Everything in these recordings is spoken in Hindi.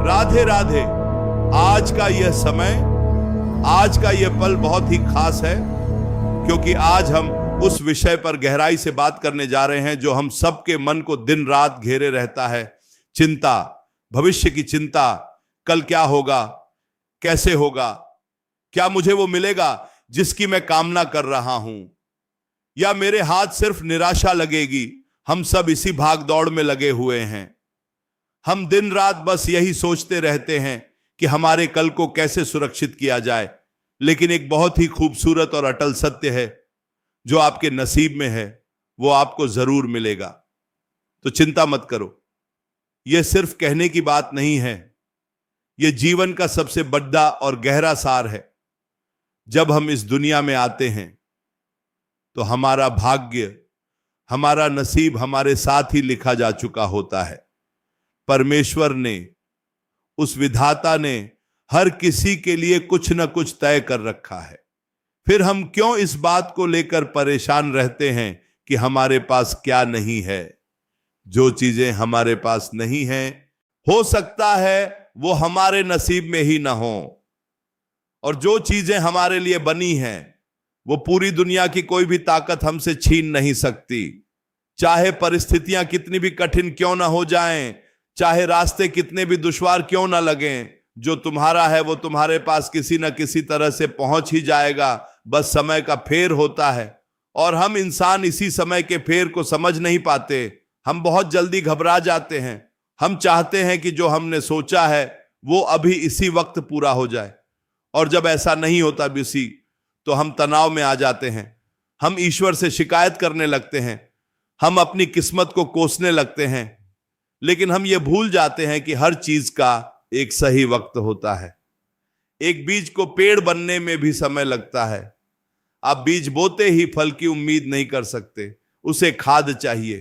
राधे राधे। आज का यह समय, आज का यह पल बहुत ही खास है, क्योंकि आज हम उस विषय पर गहराई से बात करने जा रहे हैं जो हम सबके मन को दिन रात घेरे रहता है। चिंता, भविष्य की चिंता, कल क्या होगा, कैसे होगा, क्या मुझे वो मिलेगा जिसकी मैं कामना कर रहा हूं, या मेरे हाथ सिर्फ निराशा लगेगी। हम सब इसी भाग दौड़ में लगे हुए हैं। हम दिन रात बस यही सोचते रहते हैं कि हमारे कल को कैसे सुरक्षित किया जाए। लेकिन एक बहुत ही खूबसूरत और अटल सत्य है, जो आपके नसीब में है वो आपको जरूर मिलेगा। तो चिंता मत करो। यह सिर्फ कहने की बात नहीं है, यह जीवन का सबसे बड़ा और गहरा सार है। जब हम इस दुनिया में आते हैं तो हमारा भाग्य, हमारा नसीब हमारे साथ ही लिखा जा चुका होता है। परमेश्वर ने, उस विधाता ने हर किसी के लिए कुछ न कुछ तय कर रखा है। फिर हम क्यों इस बात को लेकर परेशान रहते हैं कि हमारे पास क्या नहीं है। जो चीजें हमारे पास नहीं है, हो सकता है वो हमारे नसीब में ही ना हो, और जो चीजें हमारे लिए बनी हैं वो पूरी दुनिया की कोई भी ताकत हमसे छीन नहीं सकती। चाहे परिस्थितियां कितनी भी कठिन क्यों ना हो जाएं, चाहे रास्ते कितने भी दुश्वार क्यों ना लगें, जो तुम्हारा है वो तुम्हारे पास किसी न किसी तरह से पहुंच ही जाएगा। बस समय का फेर होता है, और हम इंसान इसी समय के फेर को समझ नहीं पाते। हम बहुत जल्दी घबरा जाते हैं। हम चाहते हैं कि जो हमने सोचा है वो अभी इसी वक्त पूरा हो जाए, और जब ऐसा नहीं होता बिसी, तो हम तनाव में आ जाते हैं। हम ईश्वर से शिकायत करने लगते हैं, हम अपनी किस्मत को कोसने लगते हैं। लेकिन हम ये भूल जाते हैं कि हर चीज का एक सही वक्त होता है। एक बीज को पेड़ बनने में भी समय लगता है। आप बीज बोते ही फल की उम्मीद नहीं कर सकते। उसे खाद चाहिए,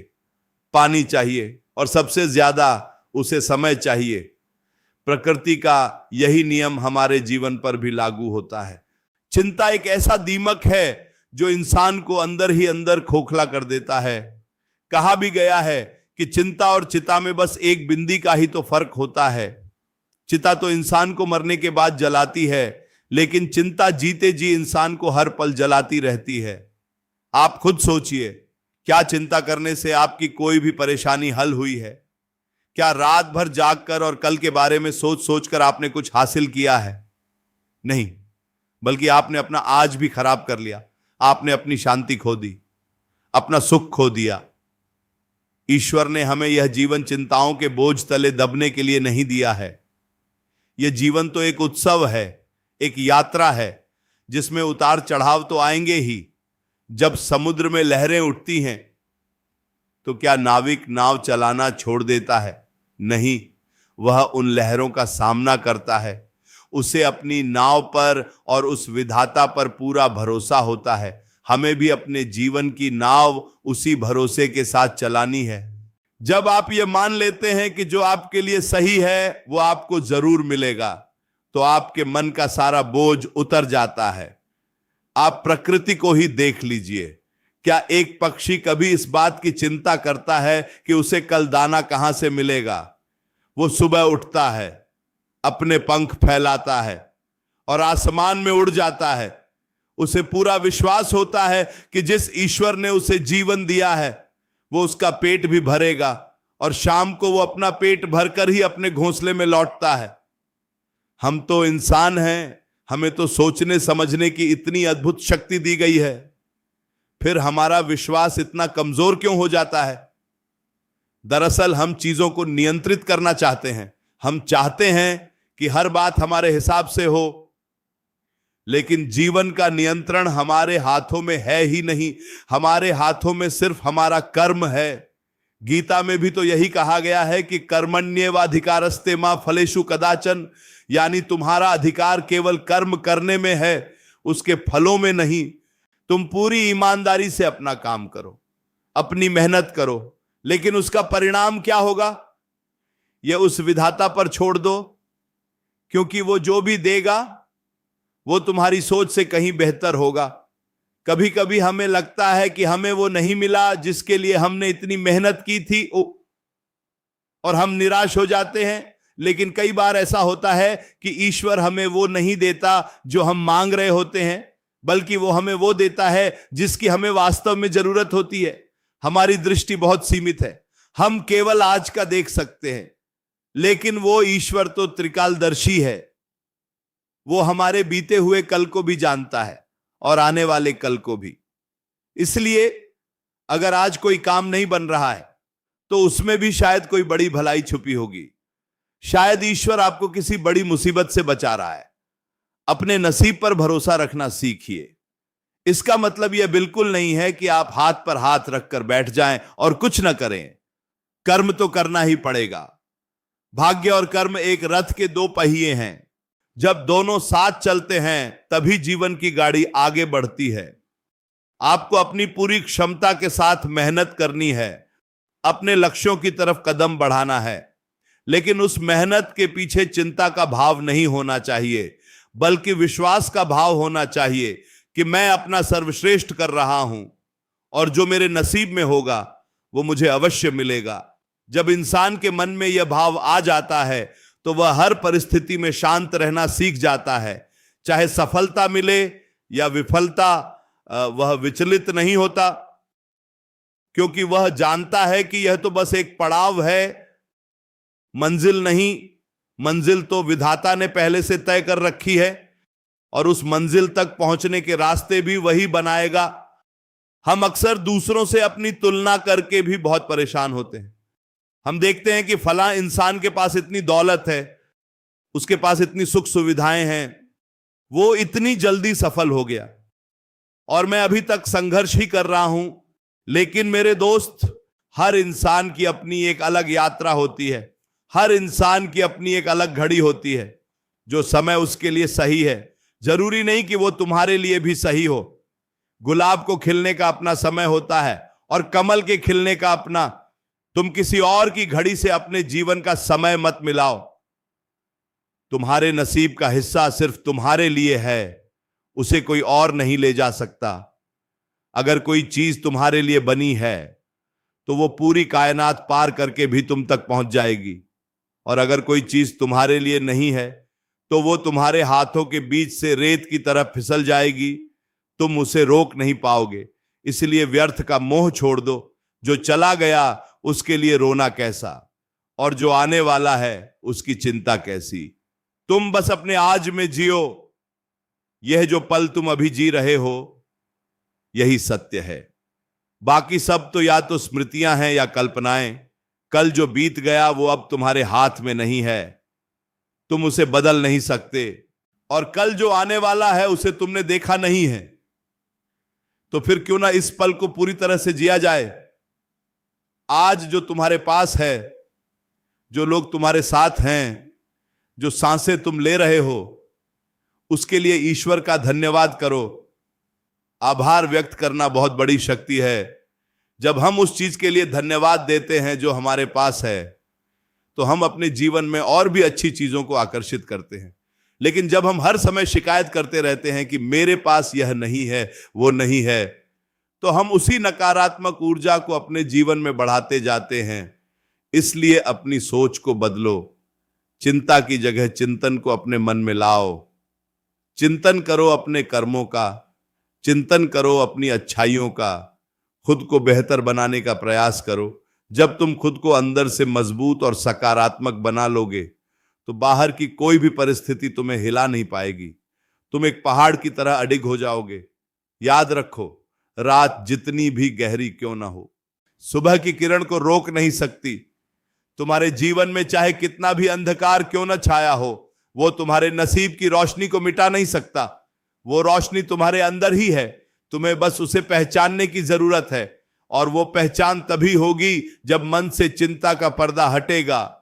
पानी चाहिए, और सबसे ज्यादा उसे समय चाहिए। प्रकृति का यही नियम हमारे जीवन पर भी लागू होता है। चिंता एक ऐसा दीमक है जो इंसान को अंदर ही अंदर खोखला कर देता है। कहा भी गया है कि चिंता और चिता में बस एक बिंदी का ही तो फर्क होता है। चिता तो इंसान को मरने के बाद जलाती है, लेकिन चिंता जीते जी इंसान को हर पल जलाती रहती है। आप खुद सोचिए, क्या चिंता करने से आपकी कोई भी परेशानी हल हुई है? क्या रात भर जागकर और कल के बारे में सोच सोचकर आपने कुछ हासिल किया है? नहीं, बल्कि आपने अपना आज भी खराब कर लिया। आपने अपनी शांति खो दी, अपना सुख खो दिया। ईश्वर ने हमें यह जीवन चिंताओं के बोझ तले दबने के लिए नहीं दिया है। यह जीवन तो एक उत्सव है, एक यात्रा है, जिसमें उतार चढ़ाव तो आएंगे ही। जब समुद्र में लहरें उठती हैं तो क्या नाविक नाव चलाना छोड़ देता है? नहीं, वह उन लहरों का सामना करता है। उसे अपनी नाव पर और उस विधाता पर पूरा भरोसा होता है। हमें भी अपने जीवन की नाव उसी भरोसे के साथ चलानी है। जब आप ये मान लेते हैं कि जो आपके लिए सही है वो आपको जरूर मिलेगा, तो आपके मन का सारा बोझ उतर जाता है। आप प्रकृति को ही देख लीजिए। क्या एक पक्षी कभी इस बात की चिंता करता है कि उसे कल दाना कहां से मिलेगा? वो सुबह उठता है, अपने पंख फैलाता है और आसमान में उड़ जाता है। उसे पूरा विश्वास होता है कि जिस ईश्वर ने उसे जीवन दिया है वो उसका पेट भी भरेगा, और शाम को वो अपना पेट भरकर ही अपने घोंसले में लौटता है। हम तो इंसान हैं, हमें तो सोचने समझने की इतनी अद्भुत शक्ति दी गई है, फिर हमारा विश्वास इतना कमजोर क्यों हो जाता है? दरअसल हम चीजों को नियंत्रित करना चाहते हैं। हम चाहते हैं कि हर बात हमारे हिसाब से हो, लेकिन जीवन का नियंत्रण हमारे हाथों में है ही नहीं। हमारे हाथों में सिर्फ हमारा कर्म है। गीता में भी तो यही कहा गया है कि कर्मण्येवाधिकारस्ते मा फलेषु कदाचन, यानी तुम्हारा अधिकार केवल कर्म करने में है, उसके फलों में नहीं। तुम पूरी ईमानदारी से अपना काम करो, अपनी मेहनत करो, लेकिन उसका परिणाम क्या होगा यह उस विधाता पर छोड़ दो, क्योंकि वो जो भी देगा वो तुम्हारी सोच से कहीं बेहतर होगा। कभी कभी हमें लगता है कि हमें वो नहीं मिला जिसके लिए हमने इतनी मेहनत की थी, और हम निराश हो जाते हैं। लेकिन कई बार ऐसा होता है कि ईश्वर हमें वो नहीं देता जो हम मांग रहे होते हैं, बल्कि वो हमें वो देता है जिसकी हमें वास्तव में जरूरत होती है। हमारी दृष्टि बहुत सीमित है, हम केवल आज का देख सकते हैं, लेकिन वो ईश्वर तो त्रिकालदर्शी है। वो हमारे बीते हुए कल को भी जानता है और आने वाले कल को भी। इसलिए अगर आज कोई काम नहीं बन रहा है तो उसमें भी शायद कोई बड़ी भलाई छुपी होगी। शायद ईश्वर आपको किसी बड़ी मुसीबत से बचा रहा है। अपने नसीब पर भरोसा रखना सीखिए। इसका मतलब यह बिल्कुल नहीं है कि आप हाथ पर हाथ रखकर बैठ जाएं और कुछ ना करें। कर्म तो करना ही पड़ेगा। भाग्य और कर्म एक रथ के दो पहिए हैं। जब दोनों साथ चलते हैं तभी जीवन की गाड़ी आगे बढ़ती है। आपको अपनी पूरी क्षमता के साथ मेहनत करनी है, अपने लक्ष्यों की तरफ कदम बढ़ाना है, लेकिन उस मेहनत के पीछे चिंता का भाव नहीं होना चाहिए, बल्कि विश्वास का भाव होना चाहिए कि मैं अपना सर्वश्रेष्ठ कर रहा हूं और जो मेरे नसीब में होगा वो मुझे अवश्य मिलेगा। जब इंसान के मन में यह भाव आ जाता है तो वह हर परिस्थिति में शांत रहना सीख जाता है। चाहे सफलता मिले या विफलता, वह विचलित नहीं होता, क्योंकि वह जानता है कि यह तो बस एक पड़ाव है, मंजिल नहीं। मंजिल तो विधाता ने पहले से तय कर रखी है और उस मंजिल तक पहुंचने के रास्ते भी वही बनाएगा। हम अक्सर दूसरों से अपनी तुलना करके भी बहुत परेशान होते हैं। हम देखते हैं कि फला इंसान के पास इतनी दौलत है, उसके पास इतनी सुख सुविधाएं हैं, वो इतनी जल्दी सफल हो गया और मैं अभी तक संघर्ष ही कर रहा हूं। लेकिन मेरे दोस्त, हर इंसान की अपनी एक अलग यात्रा होती है, हर इंसान की अपनी एक अलग घड़ी होती है। जो समय उसके लिए सही है, जरूरी नहीं कि वो तुम्हारे लिए भी सही हो। गुलाब को खिलने का अपना समय होता है और कमल के खिलने का अपना। तुम किसी और की घड़ी से अपने जीवन का समय मत मिलाओ। तुम्हारे नसीब का हिस्सा सिर्फ तुम्हारे लिए है, उसे कोई और नहीं ले जा सकता। अगर कोई चीज तुम्हारे लिए बनी है तो वो पूरी कायनात पार करके भी तुम तक पहुंच जाएगी, और अगर कोई चीज तुम्हारे लिए नहीं है तो वो तुम्हारे हाथों के बीच से रेत की तरह फिसल जाएगी, तुम उसे रोक नहीं पाओगे। इसलिए व्यर्थ का मोह छोड़ दो। जो चला गया उसके लिए रोना कैसा, और जो आने वाला है उसकी चिंता कैसी। तुम बस अपने आज में जियो। यह जो पल तुम अभी जी रहे हो यही सत्य है। बाकी सब तो या तो स्मृतियां हैं या कल्पनाएं। कल जो बीत गया वो अब तुम्हारे हाथ में नहीं है, तुम उसे बदल नहीं सकते, और कल जो आने वाला है उसे तुमने देखा नहीं है। तो फिर क्यों ना इस पल को पूरी तरह से जिया जाए। आज जो तुम्हारे पास है, जो लोग तुम्हारे साथ हैं, जो सांसें तुम ले रहे हो, उसके लिए ईश्वर का धन्यवाद करो। आभार व्यक्त करना बहुत बड़ी शक्ति है। जब हम उस चीज के लिए धन्यवाद देते हैं जो हमारे पास है, तो हम अपने जीवन में और भी अच्छी चीजों को आकर्षित करते हैं। लेकिन जब हम हर समय शिकायत करते रहते हैं कि मेरे पास यह नहीं है, वो नहीं है, तो हम उसी नकारात्मक ऊर्जा को अपने जीवन में बढ़ाते जाते हैं। इसलिए अपनी सोच को बदलो। चिंता की जगह चिंतन को अपने मन में लाओ। चिंतन करो अपने कर्मों का, चिंतन करो अपनी अच्छाइयों का, खुद को बेहतर बनाने का प्रयास करो। जब तुम खुद को अंदर से मजबूत और सकारात्मक बना लोगे तो बाहर की कोई भी परिस्थिति तुम्हें हिला नहीं पाएगी। तुम एक पहाड़ की तरह अडिग हो जाओगे। याद रखो, रात जितनी भी गहरी क्यों ना हो, सुबह की किरण को रोक नहीं सकती। तुम्हारे जीवन में चाहे कितना भी अंधकार क्यों ना छाया हो, वो तुम्हारे नसीब की रोशनी को मिटा नहीं सकता। वो रोशनी तुम्हारे अंदर ही है, तुम्हें बस उसे पहचानने की जरूरत है। और वो पहचान तभी होगी जब मन से चिंता का पर्दा हटेगा।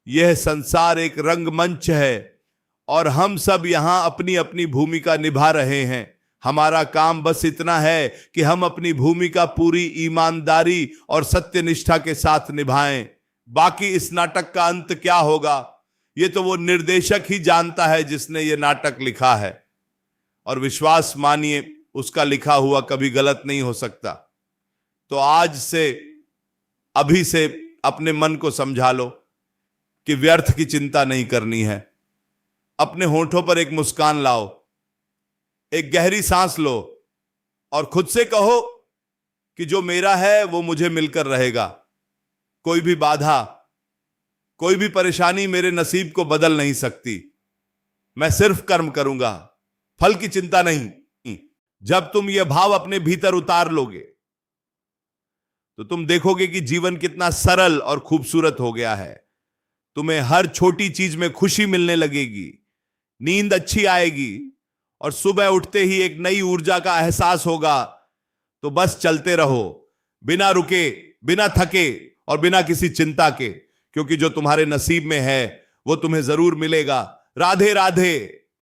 यह संसार एक रंगमंच है और हम सब यहां अपनी अपनी भूमिका निभा रहे हैं। हमारा काम बस इतना है कि हम अपनी भूमिका पूरी ईमानदारी और सत्यनिष्ठा के साथ निभाएं। बाकी इस नाटक का अंत क्या होगा, ये तो वो निर्देशक ही जानता है जिसने ये नाटक लिखा है। और विश्वास मानिए, उसका लिखा हुआ कभी गलत नहीं हो सकता। तो आज से, अभी से अपने मन को समझा लो कि व्यर्थ की चिंता नहीं करनी है। अपने होंठों पर एक मुस्कान लाओ, एक गहरी सांस लो और खुद से कहो कि जो मेरा है वो मुझे मिलकर रहेगा। कोई भी बाधा, कोई भी परेशानी मेरे नसीब को बदल नहीं सकती। मैं सिर्फ कर्म करूंगा, फल की चिंता नहीं। जब तुम यह भाव अपने भीतर उतार लोगे तो तुम देखोगे कि जीवन कितना सरल और खूबसूरत हो गया है। तुम्हें हर छोटी चीज में खुशी मिलने लगेगी, नींद अच्छी आएगी और सुबह उठते ही एक नई ऊर्जा का एहसास होगा। तो बस चलते रहो, बिना रुके, बिना थके और बिना किसी चिंता के, क्योंकि जो तुम्हारे नसीब में है वो तुम्हें जरूर मिलेगा। राधे राधे।